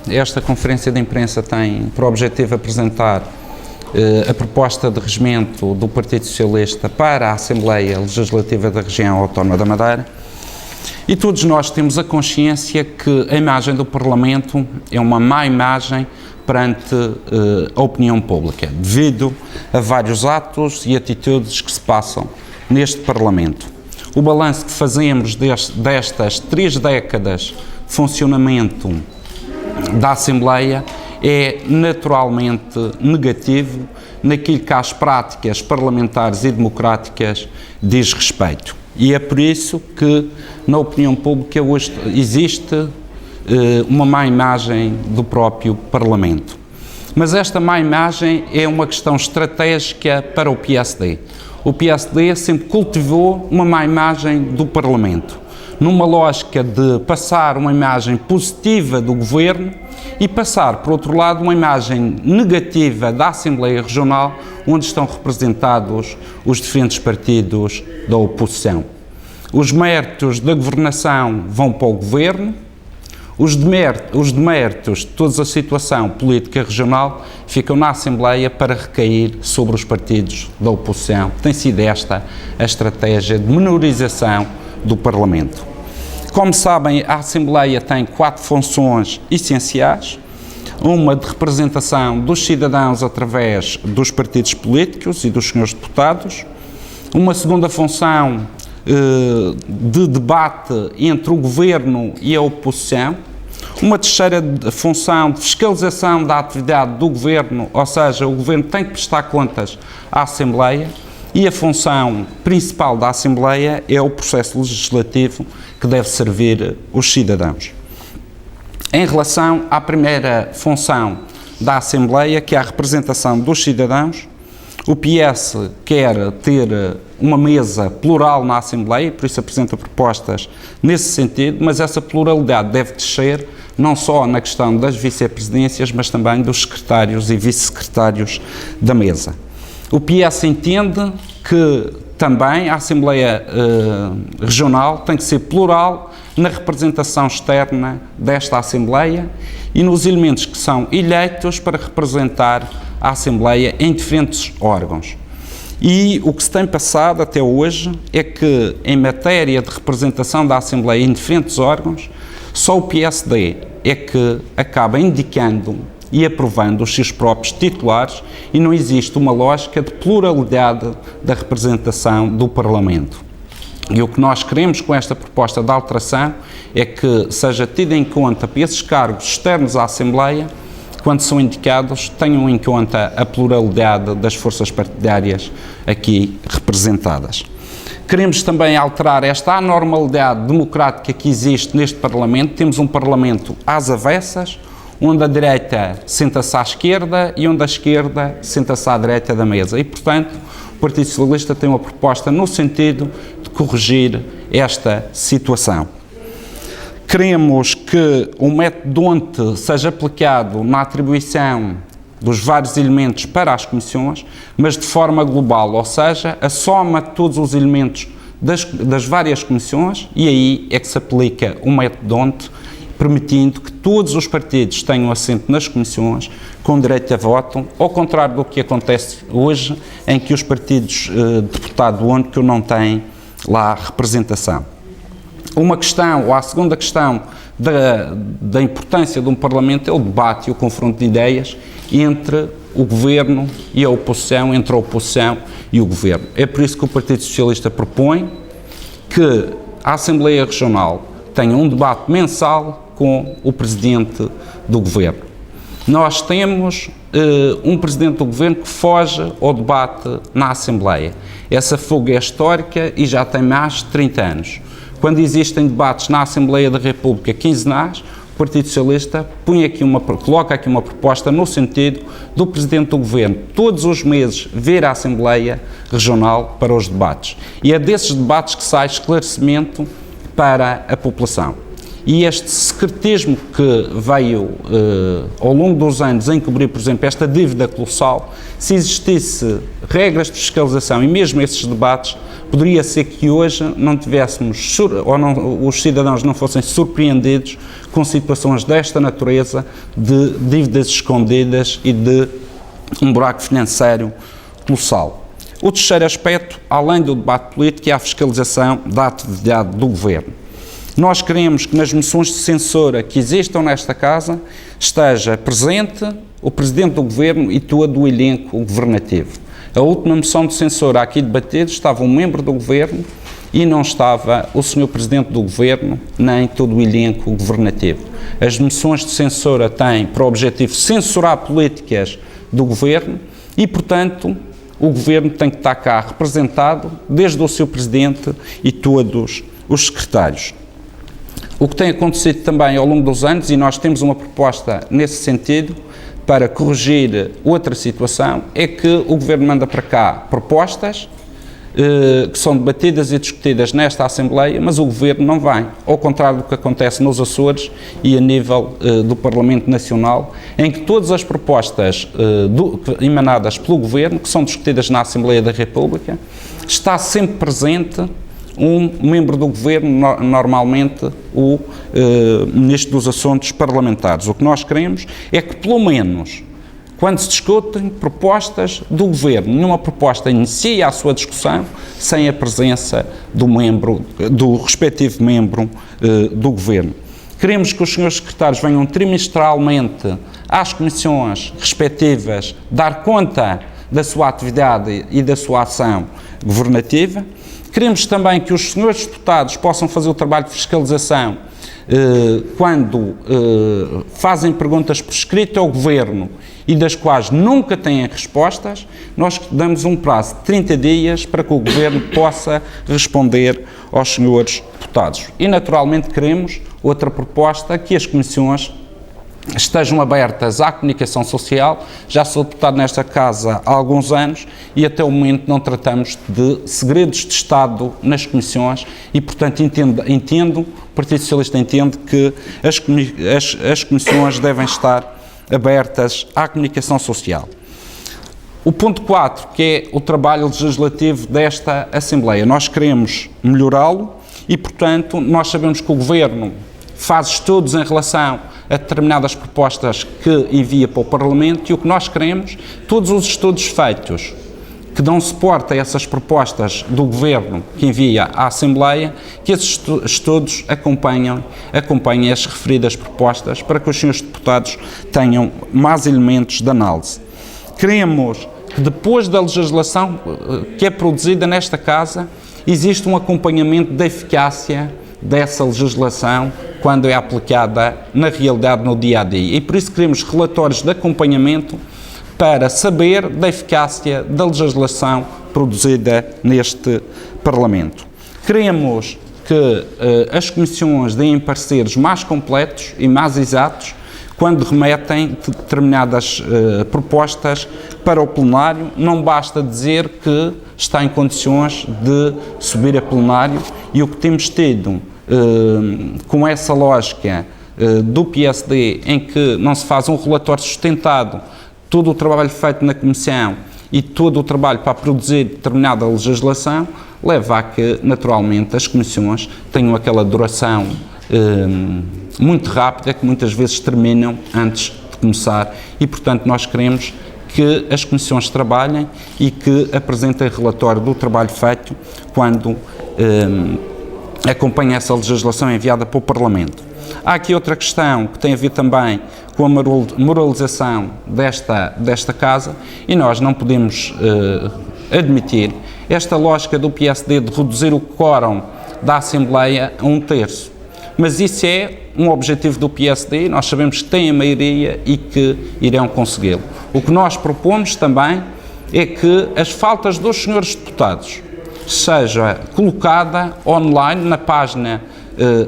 esta conferência de imprensa tem por objetivo apresentar a proposta de regimento do Partido Socialista para a Assembleia Legislativa da Região Autónoma da Madeira. E todos nós temos a consciência que a imagem do Parlamento é uma má imagem perante a opinião pública, devido a vários atos e atitudes que se passam neste Parlamento. O balanço que fazemos destas 3 décadas de funcionamento da Assembleia é naturalmente negativo naquilo que às práticas parlamentares e democráticas diz respeito. E é por isso que na opinião pública hoje existe uma má imagem do próprio Parlamento. Mas esta má imagem é uma questão estratégica para o PSD. O PSD sempre cultivou uma má imagem do Parlamento, numa lógica de passar uma imagem positiva do Governo e passar, por outro lado, uma imagem negativa da Assembleia Regional, onde estão representados os diferentes partidos da oposição. Os méritos da governação vão para o Governo, os deméritos de toda a situação política regional ficam na Assembleia para recair sobre os partidos da oposição. Tem sido esta a estratégia de menorização do Parlamento. Como sabem, a Assembleia tem 4 funções essenciais: uma de representação dos cidadãos através dos partidos políticos e dos senhores deputados, uma segunda função de debate entre o Governo e a oposição, uma terceira função de fiscalização da atividade do Governo, ou seja, o Governo tem que prestar contas à Assembleia, e a função principal da Assembleia é o processo legislativo que deve servir os cidadãos. Em relação à primeira função da Assembleia, que é a representação dos cidadãos, o PS quer ter uma mesa plural na Assembleia, por isso apresenta propostas nesse sentido, mas essa pluralidade deve descer não só na questão das vice-presidências, mas também dos secretários e vice-secretários da mesa. O PS entende que também a Assembleia Regional tem que ser plural na representação externa desta Assembleia e nos elementos que são eleitos para representar a Assembleia em diferentes órgãos. E o que se tem passado até hoje é que, em matéria de representação da Assembleia em diferentes órgãos, só o PSD é que acaba indicando e aprovando os seus próprios titulares e não existe uma lógica de pluralidade da representação do Parlamento. E o que nós queremos com esta proposta de alteração é que seja tido em conta para esses cargos externos à Assembleia, quando são indicados, tenham em conta a pluralidade das forças partidárias aqui representadas. Queremos também alterar esta anormalidade democrática que existe neste Parlamento. Temos um Parlamento às avessas, onde a direita senta-se à esquerda e onde a esquerda senta-se à direita da mesa. E, portanto, o Partido Socialista tem uma proposta no sentido de corrigir esta situação. Queremos que o método DONT seja aplicado na atribuição dos vários elementos para as comissões, mas de forma global, ou seja, a soma de todos os elementos das várias comissões, e aí é que se aplica o método DONT, permitindo que todos os partidos tenham assento nas comissões com direito a voto, ao contrário do que acontece hoje, em que os partidos deputado único não têm lá representação. Uma questão, ou a segunda questão da importância de um Parlamento é o debate e o confronto de ideias entre o Governo e a oposição, entre a oposição e o Governo. É por isso que o Partido Socialista propõe que a Assembleia Regional tenha um debate mensal com o Presidente do Governo. Nós temos um Presidente do Governo que foge ao debate na Assembleia. Essa fuga é histórica e já tem mais de 30 anos. Quando existem debates na Assembleia da República quinzenais, o Partido Socialista coloca aqui uma proposta no sentido do Presidente do Governo todos os meses vir à Assembleia Regional para os debates. E é desses debates que sai esclarecimento para a população. e este secretismo que veio ao longo dos anos a encobrir, por exemplo, esta dívida colossal, se existisse regras de fiscalização e mesmo esses debates, poderia ser que hoje não tivéssemos, ou não, os cidadãos não fossem surpreendidos com situações desta natureza, de dívidas escondidas e de um buraco financeiro colossal. O terceiro aspecto, além do debate político, é a fiscalização da atividade do Governo. Nós queremos que nas moções de censura que existam nesta Casa esteja presente o Presidente do Governo e todo o elenco governativo. A última moção de censura aqui debatida estava um membro do Governo e não estava o Sr. Presidente do Governo nem todo o elenco governativo. As moções de censura têm por objetivo censurar políticas do Governo e, portanto, o Governo tem que estar cá representado desde o seu Presidente e todos os secretários. O que tem acontecido também ao longo dos anos, e nós temos uma proposta nesse sentido, para corrigir outra situação, é que o Governo manda para cá propostas que são debatidas e discutidas nesta Assembleia, mas o Governo não vem, ao contrário do que acontece nos Açores e a nível do Parlamento Nacional, em que todas as propostas emanadas pelo Governo, que são discutidas na Assembleia da República, está sempre presente um membro do Governo, normalmente o Ministro dos Assuntos Parlamentares. O que nós queremos é que, pelo menos, quando se discutem propostas do Governo, nenhuma proposta inicia a sua discussão sem a presença do respectivo membro do Governo. Queremos que os senhores secretários venham trimestralmente às comissões respectivas dar conta da sua atividade e da sua ação governativa. Queremos também que os senhores deputados possam fazer o trabalho de fiscalização quando fazem perguntas por escrito ao Governo e das quais nunca têm respostas. Nós damos um prazo de 30 dias para que o Governo possa responder aos senhores deputados. E, naturalmente, queremos outra proposta, que as comissões estejam abertas à comunicação social. Já sou deputado nesta Casa há alguns anos e até o momento não tratamos de segredos de Estado nas comissões e, portanto, o Partido Socialista entende que as comissões devem estar abertas à comunicação social. O ponto 4, que é o trabalho legislativo desta Assembleia. Nós queremos melhorá-lo e, portanto, nós sabemos que o Governo faz estudos em relação a determinadas propostas que envia para o Parlamento e o que nós queremos, todos os estudos feitos que dão suporte a essas propostas do Governo que envia à Assembleia, que esses estudos acompanhem as referidas propostas para que os senhores deputados tenham mais elementos de análise. Queremos que depois da legislação que é produzida nesta Casa, existe um acompanhamento da eficácia dessa legislação quando é aplicada na realidade no dia-a-dia. E por isso queremos relatórios de acompanhamento para saber da eficácia da legislação produzida neste Parlamento. Queremos que as comissões deem pareceres mais completos e mais exatos quando remetem determinadas propostas para o plenário. Não basta dizer que está em condições de subir a plenário, e o que temos tido com essa lógica do PSD, em que não se faz um relatório sustentado, todo o trabalho feito na Comissão e todo o trabalho para produzir determinada legislação, leva a que, naturalmente, as comissões tenham aquela duração muito rápida, que muitas vezes terminam antes de começar, e, portanto, nós queremos que as comissões trabalhem e que apresentem relatório do trabalho feito quando acompanha essa legislação enviada para o Parlamento. Há aqui outra questão que tem a ver também com a moralização desta Casa, e nós não podemos admitir esta lógica do PSD de reduzir o quórum da Assembleia a 1/3. Mas isso é um objetivo do PSD, nós sabemos que têm a maioria e que irão consegui-lo. O que nós propomos também é que as faltas dos senhores deputados seja colocada online na página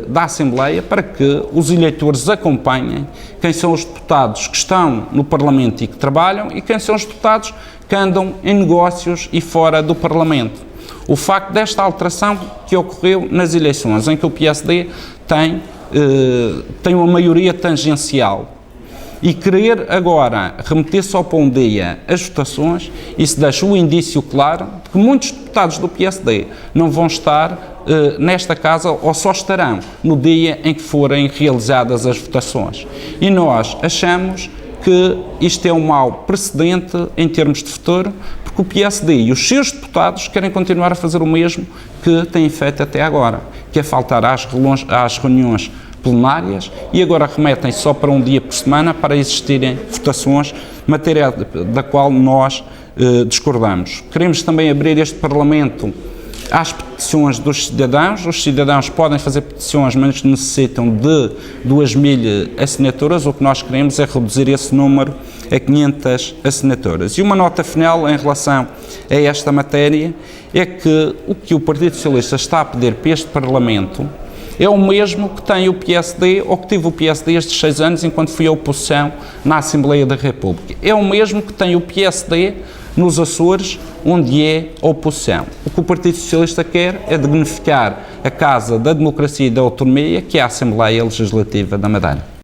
da Assembleia, para que os eleitores acompanhem quem são os deputados que estão no Parlamento e que trabalham e quem são os deputados que andam em negócios e fora do Parlamento. O facto desta alteração que ocorreu nas eleições, em que o PSD tem tem uma maioria tangencial e querer agora remeter só para um dia as votações, isso deixa o indício claro de que muitos deputados do PSD não vão estar nesta casa ou só estarão no dia em que forem realizadas as votações. E nós achamos que isto é um mau precedente em termos de futuro, porque o PSD e os seus deputados querem continuar a fazer o mesmo que têm feito até agora, que é faltar às reuniões plenárias e agora remetem só para um dia por semana para existirem votações, matéria da qual nós discordamos. Queremos também abrir este Parlamento às petições dos cidadãos. Os cidadãos podem fazer petições, mas necessitam de 2.000 assinaturas. O que nós queremos é reduzir esse número a 500 assinaturas. E uma nota final em relação a esta matéria é que o que o Partido Socialista está a pedir para este Parlamento é o mesmo que tem o PSD, ou que teve o PSD estes 6 anos enquanto foi a oposição na Assembleia da República. É o mesmo que tem o PSD nos Açores, onde é a oposição. O que o Partido Socialista quer é dignificar a Casa da Democracia e da Autonomia, que é a Assembleia Legislativa da Madeira.